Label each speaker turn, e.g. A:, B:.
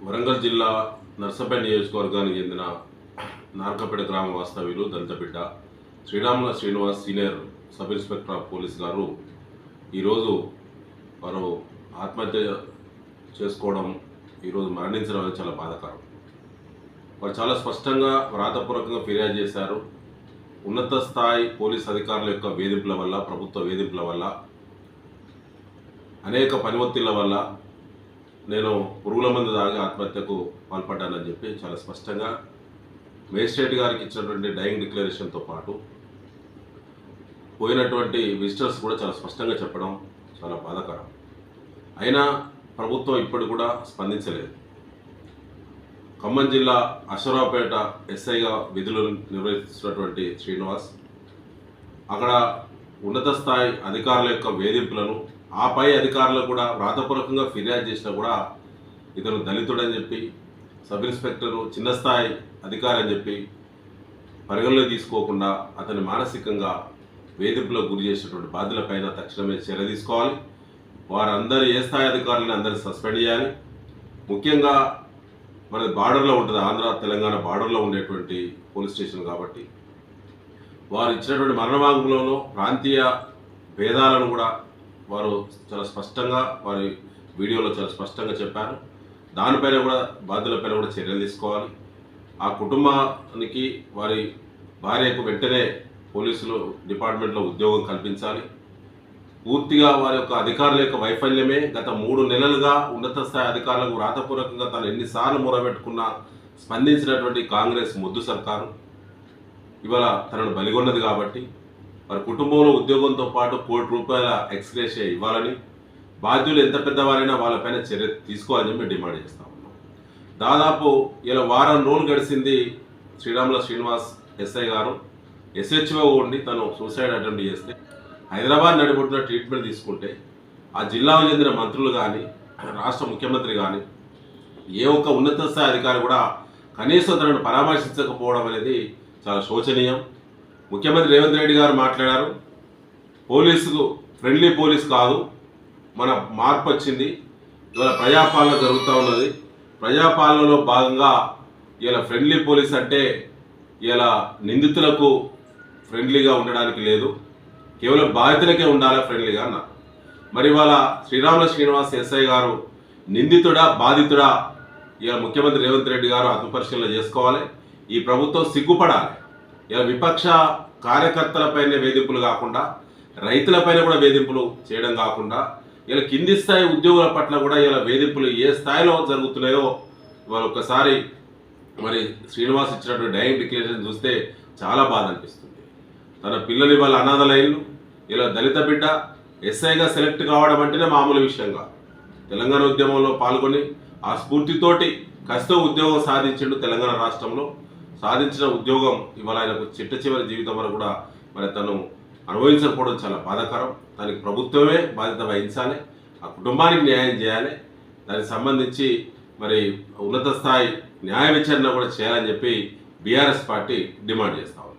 A: వరంగల్ జిల్లా నర్సంపేట నియోజకవర్గానికి చెందిన నార్కపేట గ్రామ వాస్తవ్యులు దళిత బిడ్డ శ్రీరాముల Srinivas senior sub inspector of police గారు ఈరోజు వారు ఆత్మహత్య చేసుకోవడం, ఈరోజు మరణించడం అనేది చాలా బాధాకరం. వారు చాలా స్పష్టంగా వ్రాతపూర్వకంగా ఫిర్యాదు చేశారు. ఉన్నత స్థాయి పోలీస్ అధికారుల యొక్క వేధింపుల వల్ల, ప్రభుత్వ వేధింపుల వల్ల, అనేక పనిఒత్తిళ్ల వల్ల నేను పురుగుల మందు తాగి ఆత్మహత్యకు పాల్పడ్డానని చెప్పి చాలా స్పష్టంగా మేజిస్ట్రేట్ గారికి ఇచ్చినటువంటి డైయింగ్ డిక్లరేషన్తో పాటు పోయినటువంటి విజిటర్స్ కూడా చాలా స్పష్టంగా చెప్పడం చాలా బాధాకరం. అయినా ప్రభుత్వం ఇప్పుడు కూడా స్పందించలేదు. ఖమ్మం జిల్లా అశ్వరావుపేట ఎస్ఐగా విధులు నిర్వహిస్తున్నటువంటి శ్రీనివాస్ అక్కడ ఉన్నత స్థాయి అధికారుల యొక్క వేధింపులను, ఆ పై అధికారులు కూడా వ్రాతపూర్వకంగా ఫిర్యాదు చేసినా కూడా ఇతను దళితుడని చెప్పి, సబ్ ఇన్స్పెక్టరు చిన్న స్థాయి అధికారి అని చెప్పి పరిగణలో తీసుకోకుండా అతన్ని మానసికంగా వేధింపులకు గురి చేసినటువంటి బాధ్యులపైన తక్షణమే చర్య తీసుకోవాలి. వారందరూ ఏ స్థాయి అధికారులను అందరినీ సస్పెండ్ చేయాలి. ముఖ్యంగా మన బార్డర్లో ఉంటుంది, ఆంధ్ర తెలంగాణ బార్డర్లో ఉండేటువంటి పోలీస్ స్టేషన్ కాబట్టి వారు ఇచ్చినటువంటి మరణ వాంగ్మూలంలో ప్రాంతీయ భేదాలను కూడా వారు చాలా స్పష్టంగా వారి వీడియోలో చాలా స్పష్టంగా చెప్పారు. దానిపైన కూడా బాధ్యులపైన కూడా చర్యలు తీసుకోవాలి. ఆ కుటుంబానికి వారి భార్యకు వెంటనే పోలీసులు డిపార్ట్మెంట్లో ఉద్యోగం కల్పించాలి. పూర్తిగా వారి యొక్క అధికారుల యొక్క వైఫల్యమే గత 3 నెలలుగా ఉన్నత స్థాయి అధికారులకు వ్రాతపూర్వకంగా తాను ఎన్నిసార్లు మొరబెట్టుకున్నా స్పందించినటువంటి కాంగ్రెస్ మొద్దు సర్కారు ఇవాళ తనను బలిగొన్నది. కాబట్టి వారి కుటుంబంలో ఉద్యోగంతో పాటు ₹1,00,00,000 ఎక్స్గ్రేషియా ఇవ్వాలని, బాధ్యులు ఎంత పెద్దవారైనా వాళ్ళపైన చర్య తీసుకోవాలని మేము డిమాండ్ చేస్తా ఉన్నాం. దాదాపు ఇలా వారం రోజులు గడిచింది. శ్రీరాముల శ్రీనివాస్ ఎస్ఐ గారు SHO ఉండి తను సూసైడ్ అటెంప్ట్ చేస్తే హైదరాబాద్ నడిబొట్టున ట్రీట్మెంట్ తీసుకుంటే ఆ జిల్లాకు చెందిన మంత్రులు కానీ, రాష్ట్ర ముఖ్యమంత్రి కానీ, ఏ ఒక్క ఉన్నత స్థాయి అధికారి కూడా కనీసం తనను పరామర్శించకపోవడం అనేది చాలా శోచనీయం. ముఖ్యమంత్రి రేవంత్ రెడ్డి గారు మాట్లాడారు, పోలీసుకు ఫ్రెండ్లీ పోలీస్ కాదు, మన మార్పు వచ్చింది, ఇవాళ ప్రజాపాలన జరుగుతూ ఉన్నది. ప్రజాపాలనలో భాగంగా ఇలా ఫ్రెండ్లీ పోలీస్ అంటే ఇలా నిందితులకు ఫ్రెండ్లీగా ఉండడానికి లేదు, కేవలం బాధితులకే ఉండాలి ఫ్రెండ్లీగా అన్నారు. మరి ఇవాళ శ్రీరాముల శ్రీనివాస్ ఎస్ఐ గారు నిందితుడా బాధితుడా? ఇలా ముఖ్యమంత్రి రేవంత్ రెడ్డి గారు ఆత్మపరిశీలన చేసుకోవాలి. ఈ ప్రభుత్వం సిగ్గుపడాలి. ఇలా విపక్ష కార్యకర్తలపైన వేధింపులు కాకుండా రైతులపైన కూడా వేధింపులు చేయడం కాకుండా ఇలా కింది స్థాయి ఉద్యోగుల పట్ల కూడా ఇలా వేధింపులు ఏ స్థాయిలో జరుగుతున్నాయో ఇవాళ ఒక్కసారి మరి శ్రీనివాస్ ఇచ్చినటువంటి డైయింగ్ డిక్లరేషన్ చూస్తే చాలా బాధ అనిపిస్తుంది. తన పిల్లలు ఇవాళ అనాథలైన్లు, ఇలా దళిత బిడ్డ ఎస్ఐగా సెలెక్ట్ కావడం అంటేనే మామూలు విషయంగా తెలంగాణ ఉద్యమంలో పాల్గొని ఆ స్ఫూర్తితోటి కష్టం ఉద్యోగం సాధించిండు. తెలంగాణ రాష్ట్రంలో సాధించిన ఉద్యోగం ఇవాళ ఆయనకు చిట్ట జీవితం వరకు కూడా మరి తను అనుభవించకపోవడం చాలా బాధాకరం. దానికి ప్రభుత్వమే బాధ్యత వహించాలి, ఆ కుటుంబానికి న్యాయం చేయాలి. దానికి సంబంధించి మరి ఉన్నత స్థాయి న్యాయ విచారణ కూడా చేయాలని చెప్పి బీఆర్ఎస్ పార్టీ డిమాండ్ చేస్తాం.